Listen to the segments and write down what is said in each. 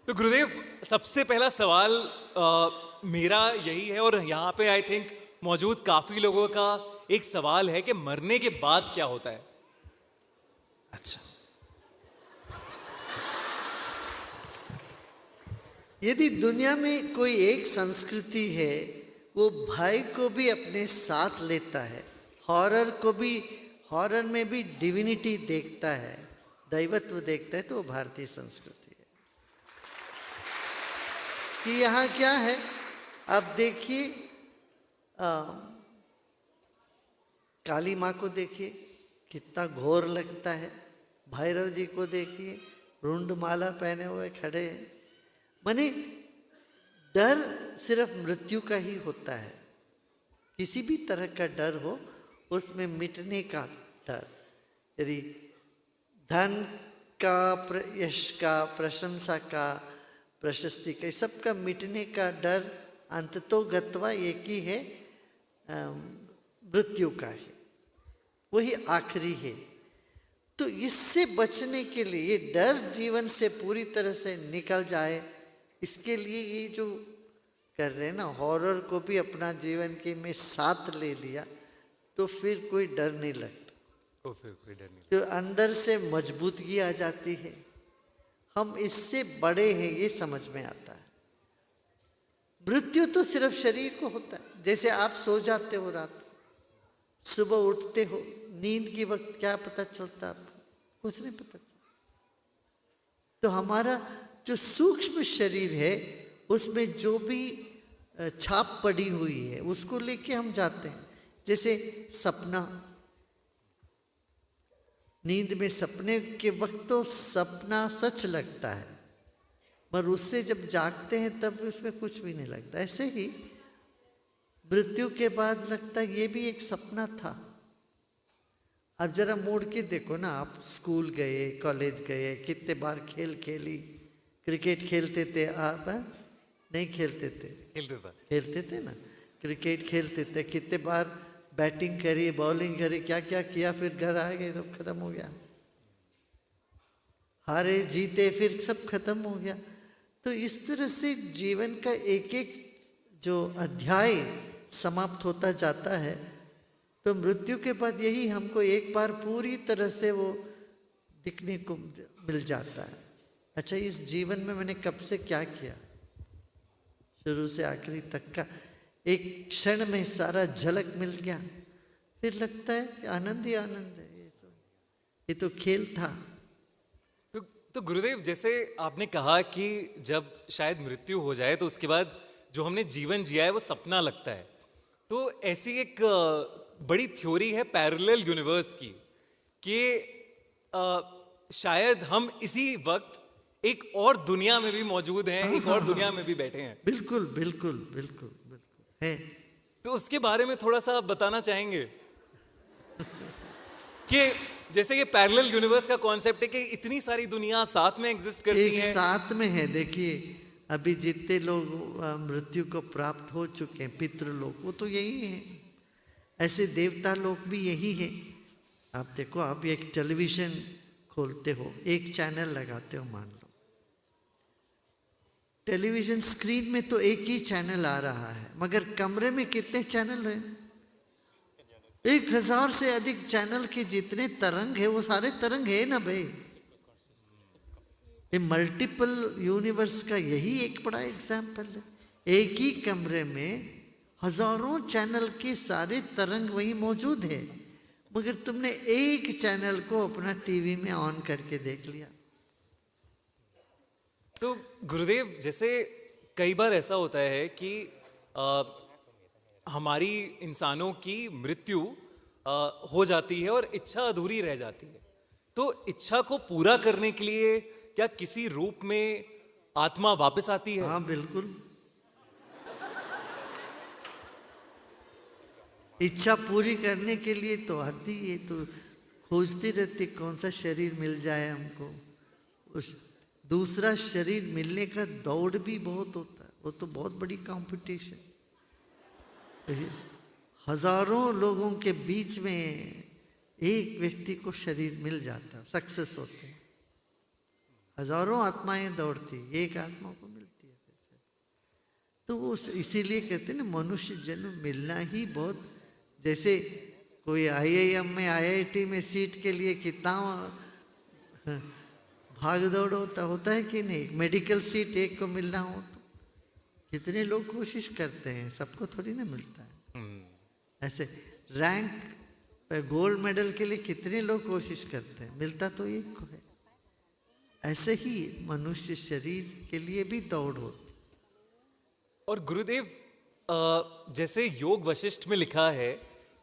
तो गुरुदेव, सबसे पहला सवाल मेरा यही है, और यहाँ पे आई थिंक मौजूद काफी लोगों का एक सवाल है कि मरने के बाद क्या होता है। अच्छा, यदि दुनिया में कोई एक संस्कृति है, वो भय को भी अपने साथ लेता है, हॉरर में भी डिविनिटी देखता है, दैवत्व देखता है, तो वो भारतीय संस्कृति है। कि यहाँ क्या है, अब देखिए, काली माँ को देखिए, कितना घोर लगता है। भैरव जी को देखिए, रुंड माला पहने हुए खड़े हैं। माने डर सिर्फ मृत्यु का ही होता है। किसी भी तरह का डर हो, उसमें मिटने का डर। यदि धन का, यश का, प्रशंसा का, प्रशस्ति का, सबका मिटने का डर अंततोगत्वा एक ही है, मृत्यु का ही, वही आखिरी है। तो इससे बचने के लिए, ये डर जीवन से पूरी तरह से निकल जाए, इसके लिए ये जो कर रहे हैं ना, हॉरर को भी अपना जीवन के में साथ ले लिया, तो फिर कोई डर नहीं लगता। फिर कोई डर नहीं। तो अंदर से मजबूती आ जाती है, हम इससे बड़े हैं ये समझ में आता है। मृत्यु तो सिर्फ शरीर को होता है। जैसे आप सो जाते हो रात, सुबह उठते हो, नींद के वक्त क्या पता चलता आपको? कुछ नहीं पता। तो हमारा जो सूक्ष्म शरीर है, उसमें जो भी छाप पड़ी हुई है, उसको लेके हम जाते हैं। जैसे सपना, नींद में सपने के वक्त तो सपना सच लगता है, पर उससे जब जागते हैं तब उसमें कुछ भी नहीं लगता। ऐसे ही मृत्यु के बाद लगता है ये भी एक सपना था। अब जरा मुड़ के देखो ना, आप स्कूल गए, कॉलेज गए, कितने बार खेल खेली, क्रिकेट खेलते थे आप? नहीं खेलते थे? खेलते थे ना, क्रिकेट खेलते थे। कितने बार बैटिंग करी, बॉलिंग करी, क्या क्या किया, फिर घर आ गए तो खत्म हो गया। हारे जीते फिर सब खत्म हो गया। तो इस तरह से जीवन का एक एक जो अध्याय समाप्त होता जाता है। तो मृत्यु के बाद यही हमको एक बार पूरी तरह से वो दिखने को मिल जाता है। अच्छा, इस जीवन में मैंने कब से क्या किया, शुरू से आखिरी तक का एक क्षण में सारा झलक मिल गया। फिर लगता है कि आनंद ही आनंद है, ये तो खेल था। तो गुरुदेव, जैसे आपने कहा कि जब शायद मृत्यु हो जाए तो उसके बाद जो हमने जीवन जिया है वो सपना लगता है। तो ऐसी एक बड़ी थ्योरी है पैरेलल यूनिवर्स की, कि शायद हम इसी वक्त एक और दुनिया में भी मौजूद हैं, एक और दुनिया में भी बैठे हैं। बिल्कुल बिल्कुल बिल्कुल बिल्कुल है। तो उसके बारे में थोड़ा सा बताना चाहेंगे कि जैसे ये पैरेलल यूनिवर्स का कॉन्सेप्ट है कि इतनी सारी दुनिया साथ में एग्जिस्ट करती एक हैं। साथ में है। देखिए, अभी जितने लोग मृत्यु को प्राप्त हो चुके हैं, पितृलोक, वो तो यही है। ऐसे देवता लोग भी यही है। आप देखो, आप एक टेलीविजन खोलते हो, एक चैनल लगाते हो, मान लो टेलीविजन स्क्रीन में तो एक ही चैनल आ रहा है, मगर कमरे में कितने चैनल हैं? 1000 से अधिक चैनल के जितने तरंग है, वो सारे तरंग है ना भाई। ये मल्टीपल यूनिवर्स का यही एक बड़ा एग्जाम्पल है। एक ही कमरे में हजारों चैनल के सारे तरंग वही मौजूद है, मगर तुमने एक चैनल को अपना टीवी में ऑन करके देख लिया। तो गुरुदेव, जैसे कई बार ऐसा होता है कि हमारी इंसानों की मृत्यु हो जाती है और इच्छा अधूरी रह जाती है। तो इच्छा को पूरा करने के लिए क्या किसी रूप में आत्मा वापस आती है? हाँ बिल्कुल। इच्छा पूरी करने के लिए तो आती है, तो खोजती रहती कौन सा शरीर मिल जाए हमको। उस दूसरा शरीर मिलने का दौड़ भी बहुत होता है, वो तो बहुत बड़ी कंपटीशन। हजारों लोगों के बीच में एक व्यक्ति को शरीर मिल जाता, सक्सेस होते हैं। हजारों आत्माएं दौड़ती, एक आत्मा को मिलती है फिर से। तो वो इसीलिए कहते हैं ना, मनुष्य जन्म मिलना ही बहुत, जैसे कोई आईआईएम में आईआईटी में सीट के लिए कितना भाग दौड़ होता है कि नहीं। मेडिकल सीट एक को मिलना हो तो कितने लोग कोशिश करते हैं, सबको थोड़ी ना मिलता है। ऐसे रैंक पे गोल्ड मेडल के लिए कितने लोग कोशिश करते हैं, मिलता तो एक को है। ऐसे ही मनुष्य शरीर के लिए भी दौड़ होती। और गुरुदेव, जैसे योग वशिष्ठ में लिखा है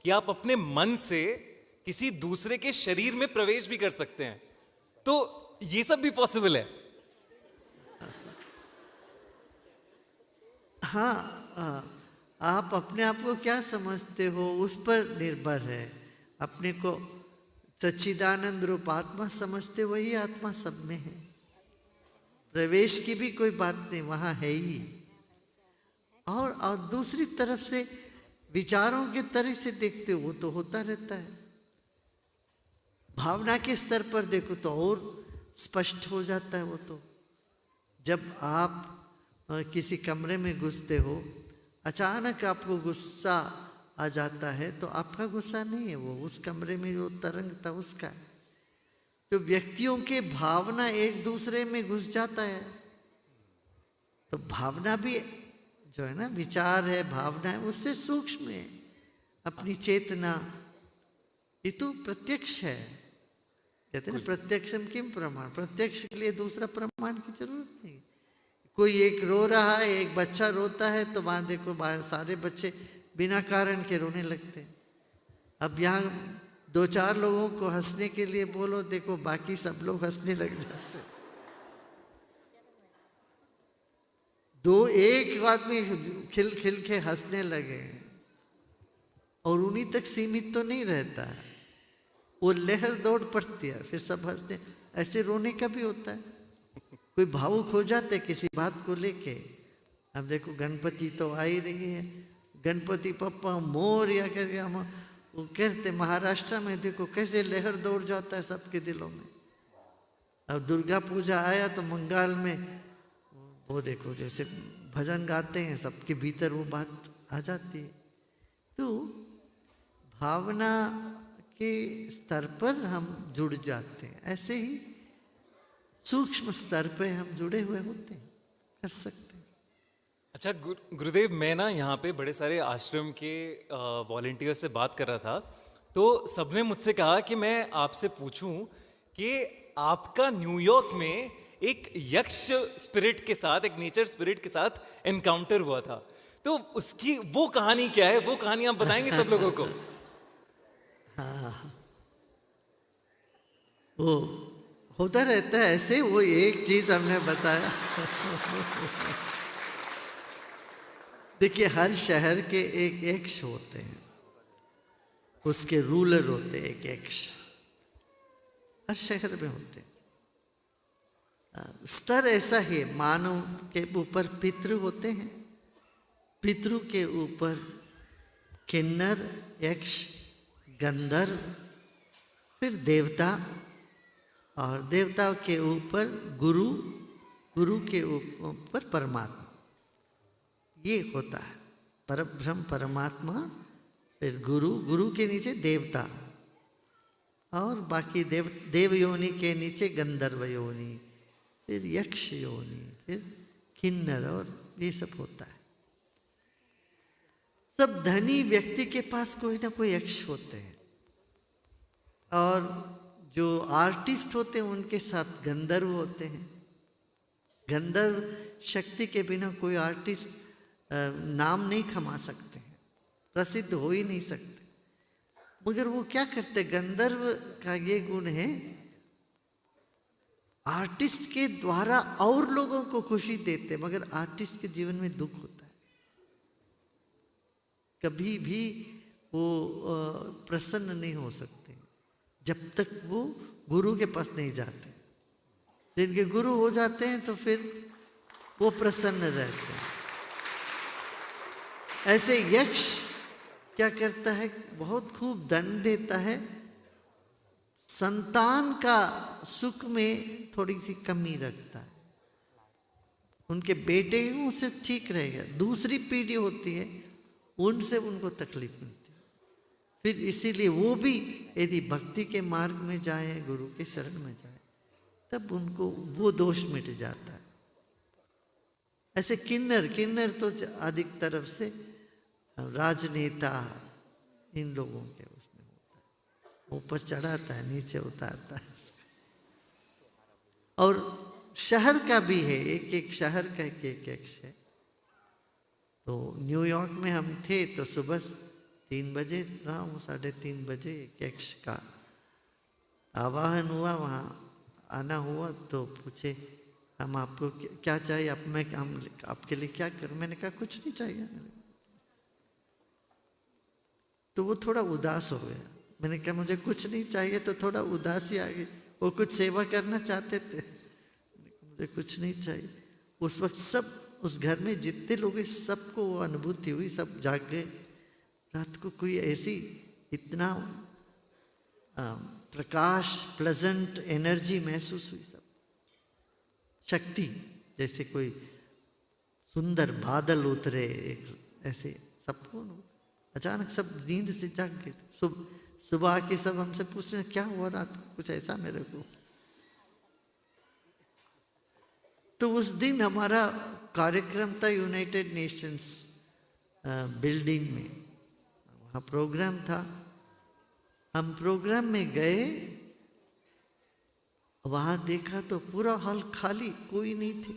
कि आप अपने मन से किसी दूसरे के शरीर में प्रवेश भी कर सकते हैं, तो ये सब भी पॉसिबल है? हाँ, आप अपने आप को क्या समझते हो उस पर निर्भर है। अपने को सच्चिदानंद रूप आत्मा समझते, वही आत्मा सब में है। प्रवेश की भी कोई बात नहीं, वहाँ है ही। और दूसरी तरफ से विचारों के तरह से देखते हो, वो तो होता रहता है। भावना के स्तर पर देखो तो और स्पष्ट हो जाता है वो तो। जब आप किसी कमरे में घुसते हो, अचानक आपको गुस्सा आ जाता है, तो आपका गुस्सा नहीं है वो, उस कमरे में जो तरंग था उसका है। तो व्यक्तियों के भावना एक दूसरे में घुस जाता है। तो भावना भी जो है ना, विचार है, भावना है, उससे सूक्ष्म है अपनी चेतना। ये तो प्रत्यक्ष है। कहते हैं ना, प्रत्यक्षम किम प्रमाण। प्रत्यक्ष के लिए दूसरा प्रमाण की जरूरत नहीं। कोई एक रो रहा है, एक बच्चा रोता है, तो वहां देखो सारे बच्चे बिना कारण के रोने लगते हैं। अब यहाँ 2-4 लोगों को हंसने के लिए बोलो, देखो बाकी सब लोग हंसने लग जाते हैं। एक आदमी खिल खिल के हंसने लगे, और उन्हीं तक सीमित तो नहीं रहता है, वो लहर दौड़ पड़ती है, फिर सब हंसने। ऐसे रोने का भी होता है। कोई भावुक हो जाते किसी बात को लेके। अब देखो गणपति तो आ ही रही है, गणपति पप्पा मोरया करके हम वो कहते, महाराष्ट्र में देखो कैसे लहर दौड़ जाता है सबके दिलों में। अब दुर्गा पूजा आया तो बंगाल में वो देखो जैसे भजन गाते हैं, सबके भीतर वो बात आ जाती है। तो भावना के स्तर पर हम जुड़ जाते हैं, ऐसे ही सूक्ष्म स्तर पे हम जुड़े हुए होते हैं, कर सकते हैं। अच्छा गुरुदेव, मैं ना यहाँ पे बड़े सारे आश्रम के वॉलेंटियर से बात कर रहा था, तो सबने मुझसे कहा कि मैं आपसे पूछूं कि आपका न्यूयॉर्क में एक यक्ष स्पिरिट के साथ, एक नेचर स्पिरिट के साथ एनकाउंटर हुआ था, तो उसकी वो कहानी क्या है? वो कहानी आप बताएंगे सब लोगों को? हाँ, वो होता रहता है ऐसे। वो एक चीज हमने बताया। देखिए, हर शहर के एक यक्ष होते हैं, उसके रूलर होते हैं एक यक्ष, हर शहर में होते हैं। स्तर ऐसा ही, मानव के ऊपर पितृ होते हैं, पितृ के ऊपर किन्नर, यक्ष, गंधर्व, फिर देवता, और देवताओं के ऊपर गुरु, गुरु के ऊपर परमात्मा। ये होता है परब्रह्म परमात्मा, फिर गुरु, गुरु के नीचे देवता, और बाकी देव योनि के नीचे गंधर्व योनि, फिर यक्ष योनि, फिर किन्नर, और ये सब होता है। सब धनी व्यक्ति के पास कोई ना कोई यक्ष होते हैं, और जो आर्टिस्ट होते हैं उनके साथ गंधर्व होते हैं। गंधर्व शक्ति के बिना कोई आर्टिस्ट नाम नहीं कमा सकते हैं, प्रसिद्ध हो ही नहीं सकते। मगर वो क्या करते, गंधर्व का ये गुण है, आर्टिस्ट के द्वारा और लोगों को खुशी देते, मगर आर्टिस्ट के जीवन में दुख होता है। कभी भी वो प्रसन्न नहीं हो सकते जब तक वो गुरु के पास नहीं जाते। जिनके गुरु हो जाते हैं तो फिर वो प्रसन्न रहते हैं। ऐसे यक्ष क्या करता है, बहुत खूब दंड देता है संतान का सुख में थोड़ी सी कमी रखता है। उनके बेटे हैं उनसे ठीक रहेगा, दूसरी पीढ़ी होती है उनसे उनको तकलीफ मिलती है। फिर इसीलिए वो भी यदि भक्ति के मार्ग में जाए, गुरु के शरण में जाए, तब उनको वो दोष मिट जाता है। ऐसे किन्नर तो अधिक तरफ से राजनेता इन लोगों के उसमें होता है, ऊपर चढ़ाता है नीचे उतारता है। और शहर का भी है, एक एक शहर का एक यक्ष है। तो न्यूयॉर्क में हम थे तो सुबह 3 बजे रहा हूँ, 3:30 बजे एक यक्ष का आवाहन हुआ, वहाँ आना हुआ। तो पूछे हम आपको क्या चाहिए, हम आपके लिए क्या करूं? मैंने कहा कुछ नहीं चाहिए। तो वो थोड़ा उदास हो गया। मैंने कहा मुझे कुछ नहीं चाहिए, तो थोड़ा उदासी आ गई। वो कुछ सेवा करना चाहते थे, मुझे कुछ नहीं चाहिए। उस वक्त सब उस घर में जितने लोग हैं सबको वो अनुभूति हुई, सब जाग गए। रात को कोई ऐसी इतना प्रकाश, प्लेजेंट एनर्जी महसूस हुई, सब शक्ति, जैसे कोई सुंदर बादल उतरे ऐसे सबको। अचानक सब नींद से जाग गए। सुबह आके सब हमसे पूछ रहे क्या हुआ रात को, कुछ ऐसा मेरे को। तो उस दिन हमारा कार्यक्रम था यूनाइटेड नेशंस बिल्डिंग में, वहाँ प्रोग्राम था। हम प्रोग्राम में गए, वहां देखा तो पूरा हॉल खाली, कोई नहीं थे।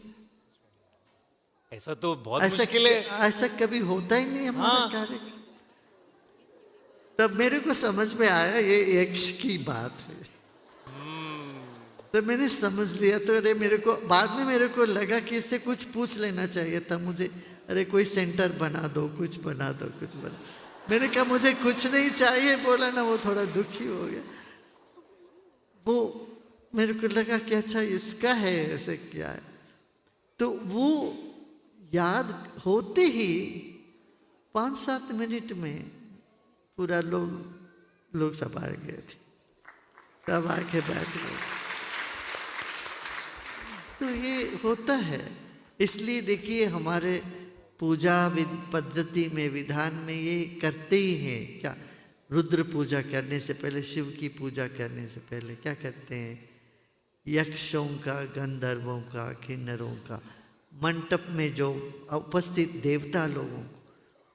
ऐसा तो बहुत मुश्किल है, ऐसा कभी होता ही नहीं हमारा कार्यक्रम। तब मेरे को समझ में आया ये यक्ष की बात है। तो मैंने समझ लिया। तो अरे मेरे को बाद में मेरे को लगा कि इससे कुछ पूछ लेना चाहिए था मुझे, अरे कोई सेंटर बना दो, कुछ बना दो, कुछ बना। मैंने कहा मुझे कुछ नहीं चाहिए, बोला ना, वो थोड़ा दुखी हो गया। वो मेरे को लगा कि अच्छा इसका है, ऐसे क्या है। तो वो याद होते ही 5-7 मिनट में पूरा लोग सब आ गए थे, सब आके बैठ गए। तो ये होता है। इसलिए देखिए हमारे पूजा पद्धति में, विधान में ये करते ही हैं। क्या रुद्र पूजा करने से पहले, शिव की पूजा करने से पहले क्या करते हैं? यक्षों का, गंधर्वों का, किन्नरों का, मंडप में जो उपस्थित देवता लोगों को,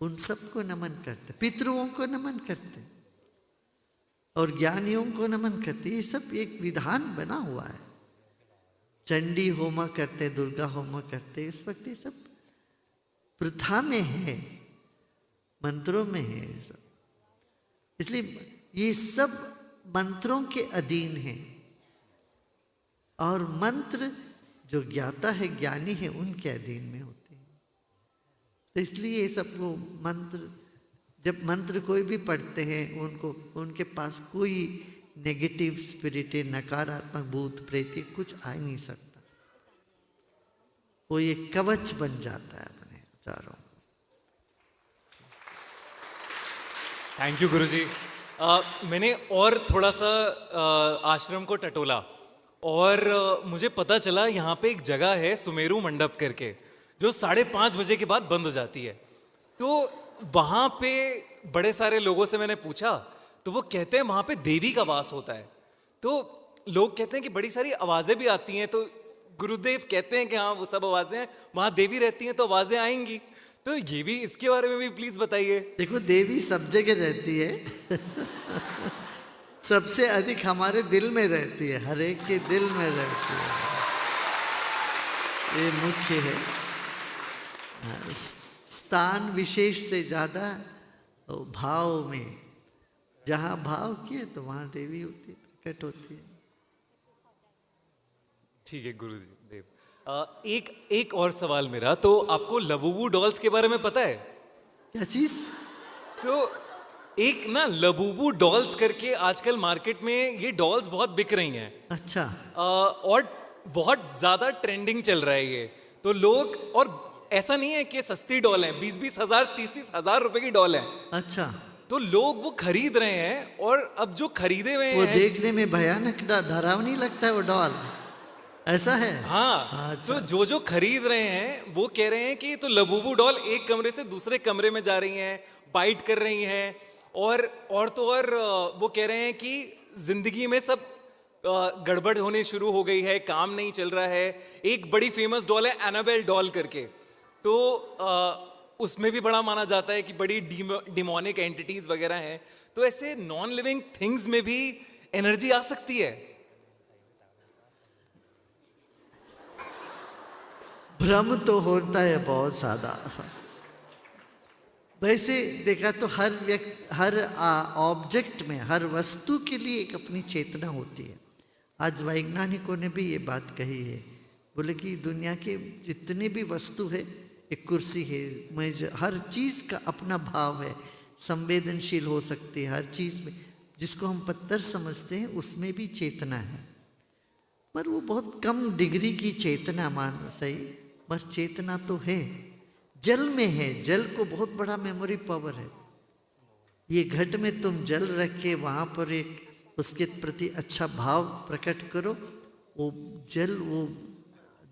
उन सबको नमन करते, पितरों को नमन करते और ज्ञानियों को नमन करते। ये सब एक विधान बना हुआ है। चंडी होमा करते, दुर्गा होमा करते, इस वक्त ये सब प्रथा में है, मंत्रों में है सब। इसलिए ये सब मंत्रों के अधीन है। और मंत्र जो ज्ञाता है, ज्ञानी है, उनके अधीन में होते हैं। तो इसलिए ये सबको मंत्र, जब मंत्र कोई भी पढ़ते हैं, उनके पास कोई नेगेटिव स्पिरिट, नकारात्मक भूत प्रेत कुछ आ ही नहीं सकता। वो ये कवच बन जाता है अपने चारों। थैंक यू गुरुजी। मैंने और थोड़ा सा आश्रम को टटोला और मुझे पता चला यहाँ पे एक जगह है सुमेरु मंडप करके, जो 5:30 बजे के बाद बंद हो जाती है। तो वहाँ पे बड़े सारे लोगों से मैंने पूछा, तो वो कहते हैं वहाँ पे देवी का वास होता है। तो लोग कहते हैं कि बड़ी सारी आवाज़ें भी आती हैं। तो गुरुदेव कहते हैं कि हाँ वो सब आवाज़ें हैं, वहाँ देवी रहती हैं तो आवाज़ें आएंगी। तो ये भी, इसके बारे में भी प्लीज़ बताइए। देखो देवी सब जगह रहती है सबसे अधिक हमारे दिल में रहती है, हर एक के दिल में रहती है। ये मुख्य है। स्थान विशेष से ज़्यादा भाव में, जहाँ भाव किए तो वहाँ देवी होती है, प्रकट होती है। ठीक है गुरुदेव। एक और सवाल मेरा, तो आपको लबूबू डॉल्स के बारे में पता है? क्या चीज? तो एक ना लबूबू डॉल्स करके आजकल मार्केट में ये डॉल्स बहुत बिक रही हैं। अच्छा। और बहुत ज्यादा ट्रेंडिंग चल रहा है ये। तो लोग, और ऐसा नहीं है कि सस्ती डॉल है, 20-20 हजार 30-30 हजार रुपए की डॉल है। अच्छा। तो लोग वो खरीद रहे हैं, और अब जो खरीदे हुए वो हैं, देखने में भयानक डरावनी लगता है वो डॉल, ऐसा है। हाँ, अच्छा। तो जो जो खरीद रहे हैं वो कह रहे हैं कि तो लबूबू डॉल एक कमरे से दूसरे कमरे में जा रही हैं, बाइट कर रही हैं, और तो और वो कह रहे हैं कि जिंदगी में सब गड़बड़ होने शुरू हो गई है, काम नहीं चल रहा है। एक बड़ी फेमस डॉल है एनाबेल डॉल करके, तो उसमें भी बड़ा माना जाता है कि बड़ी डिमोनिक एंटिटीज वगैरह हैं। तो ऐसे नॉन लिविंग थिंग्स में भी एनर्जी आ सकती है। भ्रम तो होता है बहुत ज्यादा। वैसे देखा तो हर व्यक्ति, हर ऑब्जेक्ट में, हर वस्तु के लिए एक अपनी चेतना होती है। आज वैज्ञानिकों ने भी ये बात कही है, बोले कि दुनिया के जितने भी वस्तु है, एक कुर्सी है, मेज, हर चीज़ का अपना भाव है, संवेदनशील हो सकती है हर चीज़ में। जिसको हम पत्थर समझते हैं उसमें भी चेतना है, पर वो बहुत कम डिग्री की चेतना मान सही, पर चेतना तो है। जल में है, जल को बहुत बड़ा मेमोरी पावर है। ये घट में तुम जल रख के वहाँ पर एक उसके प्रति अच्छा भाव प्रकट करो, वो जल वो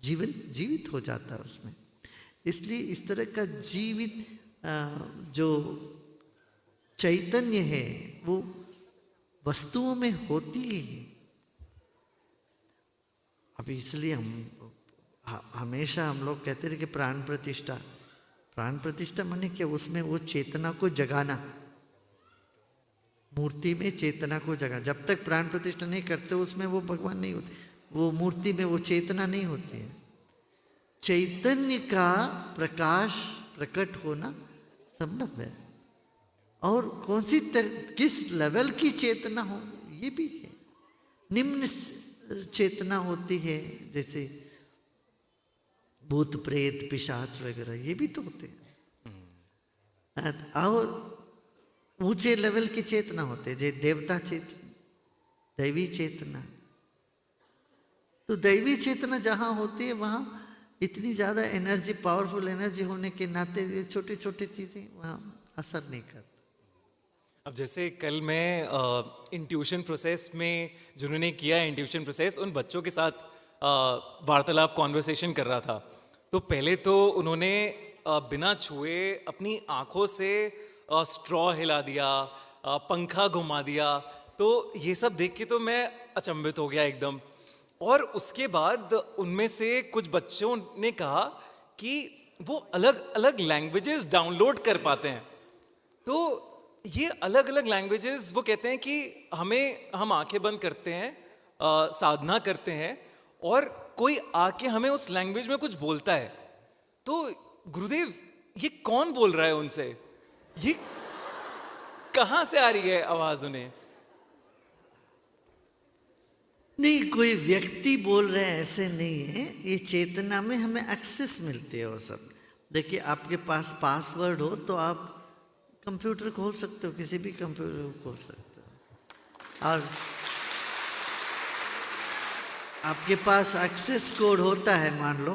जीवित हो जाता है उसमें। इसलिए इस तरह का जीवित जो चैतन्य है वो वस्तुओं में होती ही है। अभी इसलिए हमेशा हम लोग कहते रहे कि प्राण प्रतिष्ठा, प्राण प्रतिष्ठा माने क्या, उसमें वो चेतना को जगाना, मूर्ति में चेतना को जगा। जब तक प्राण प्रतिष्ठा नहीं करते उसमें वो भगवान नहीं होते, वो मूर्ति में वो चेतना नहीं होती है। चैतन्य का प्रकाश प्रकट होना संभव है, और कौन सी किस लेवल की चेतना हो ये भी है। निम्न चेतना होती है, जैसे भूत प्रेत पिशाच वगैरह, ये भी तो होते हैं। और ऊंचे लेवल की चेतना होते हैं, जैसे देवता चेतना, दैवी चेतना। तो दैवी चेतना जहाँ होती है वहाँ इतनी ज़्यादा एनर्जी, पावरफुल एनर्जी होने के नाते ये छोटी छोटी चीज़ें वहाँ असर नहीं करती। अब जैसे कल मैं इंट्यूशन प्रोसेस में, जिन्होंने किया इंट्यूशन प्रोसेस, उन बच्चों के साथ वार्तालाप, कॉन्वर्सेशन कर रहा था। तो पहले तो उन्होंने बिना छुए अपनी आंखों से स्ट्रॉ हिला दिया, पंखा घुमा दिया। तो ये सब देख के तो मैं अचंभित हो गया एकदम। और उसके बाद उनमें से कुछ बच्चों ने कहा कि वो अलग अलग लैंग्वेजेस डाउनलोड कर पाते हैं। तो ये अलग अलग लैंग्वेजेस, वो कहते हैं कि हम आंखें बंद करते हैं, साधना करते हैं, और कोई आके हमें उस लैंग्वेज में कुछ बोलता है। तो गुरुदेव, ये कौन बोल रहा है उनसे? ये कहाँ से आ रही है आवाज उन्हें? नहीं, कोई व्यक्ति बोल रहे हैं ऐसे नहीं है, ये चेतना में हमें एक्सेस मिलती है वो सब। देखिए, आपके पास पासवर्ड हो तो आप कंप्यूटर खोल सकते हो, किसी भी कंप्यूटर को खोल सकते हो। और आपके पास एक्सेस कोड होता है मान लो,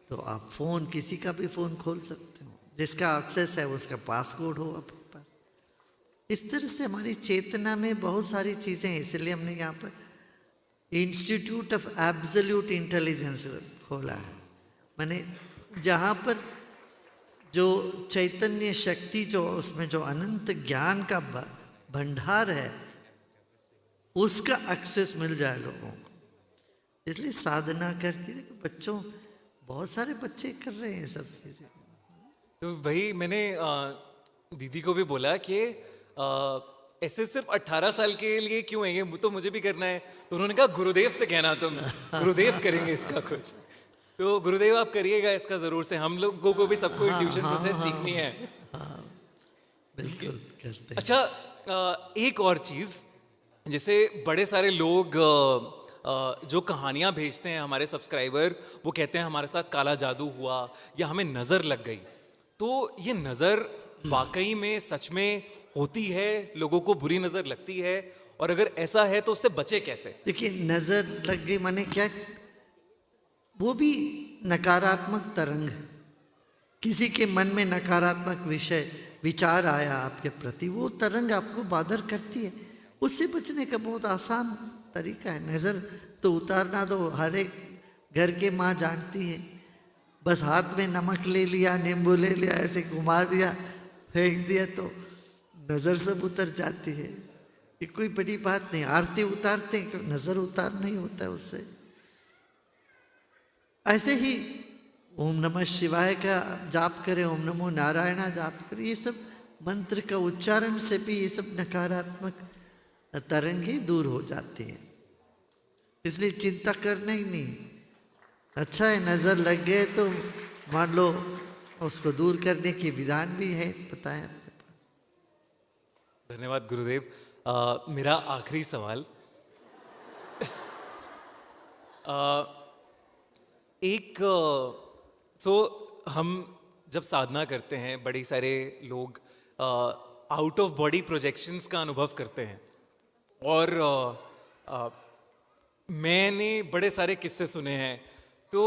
तो आप फोन, किसी का भी फोन खोल सकते हो, जिसका एक्सेस है उसका पासकोड हो आपके पास। इस तरह से हमारी चेतना में बहुत सारी चीज़ें हैं, इसलिए हमने यहाँ पर इंस्टीट्यूट ऑफ एब्सोल्यूट इंटेलिजेंस खोला है। माने जहाँ पर जो चैतन्य शक्ति, जो उसमें जो अनंत ज्ञान का भंडार है, उसका एक्सेस मिल जाए लोगों को। इसलिए साधना करके बच्चों, बहुत सारे बच्चे कर रहे हैं सब चीज़ें। तो वही मैंने दीदी को भी बोला कि ऐसे सिर्फ 18 साल के लिए क्यों है, ये तो मुझे भी करना है। तो उन्होंने कहा गुरुदेव से कहना, तुम गुरुदेव करेंगे इसका कुछ। तो गुरुदेव आप करिएगा इसका जरूर से, हम लोगों को भी सबको इंट्यूशन प्रोसेस सीखनी है। बिल्कुल करते हैं। अच्छा, एक और चीज, जैसे बड़े सारे लोग जो कहानियां भेजते हैं हमारे सब्सक्राइबर, वो कहते हैं हमारे साथ काला जादू हुआ या हमें नजर लग गई। तो ये नजर वाकई में सच में होती है? लोगों को बुरी नजर लगती है? और अगर ऐसा है तो उससे बचे कैसे? देखिए, नजर लग गई माने क्या, वो भी नकारात्मक तरंग। किसी के मन में नकारात्मक विचार आया आपके प्रति, वो तरंग आपको बादर करती है। उससे बचने का बहुत आसान तरीका है, नज़र तो उतारना दो। हर एक घर के माँ जानती है, बस हाथ में नमक ले लिया, नींबू ले लिया, ऐसे घुमा दिया, फेंक दिया तो नज़र सब उतर जाती है। ये कोई बड़ी बात नहीं। आरती उतारते हैं, नज़र उतार नहीं होता है उससे। ऐसे ही ओम नमः शिवाय का जाप करें, ओम नमो नारायण जाप करें, ये सब मंत्र का उच्चारण से भी ये सब नकारात्मक तरंगे दूर हो जाती हैं। इसलिए चिंता करना ही नहीं। अच्छा है, नज़र लग गए तो मान लो उसको दूर करने की विधान भी है, बताया आपके पास। धन्यवाद गुरुदेव। मेरा आखिरी सवाल, हम जब साधना करते हैं, बड़े सारे लोग आउट ऑफ बॉडी प्रोजेक्शंस का अनुभव करते हैं, और मैंने बड़े सारे किस्से सुने हैं। तो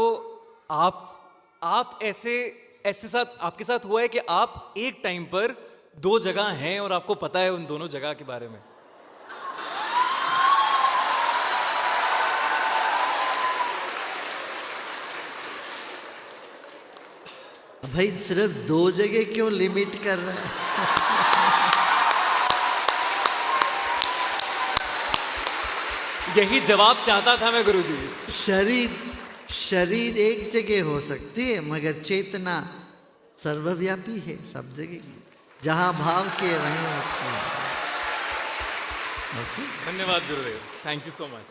आप ऐसे साथ आपके साथ हुआ है कि आप एक टाइम पर दो जगह हैं और आपको पता है उन दोनों जगह के बारे में? भाई सिर्फ दो जगह क्यों लिमिट कर रहा है? यही जवाब चाहता था मैं गुरुजी। शरीर एक जगह हो सकती है, मगर चेतना सर्वव्यापी है, सब जगह। जहां भाव के वहीं होती है। धन्यवाद गुरुदेव, थैंक यू सो मच।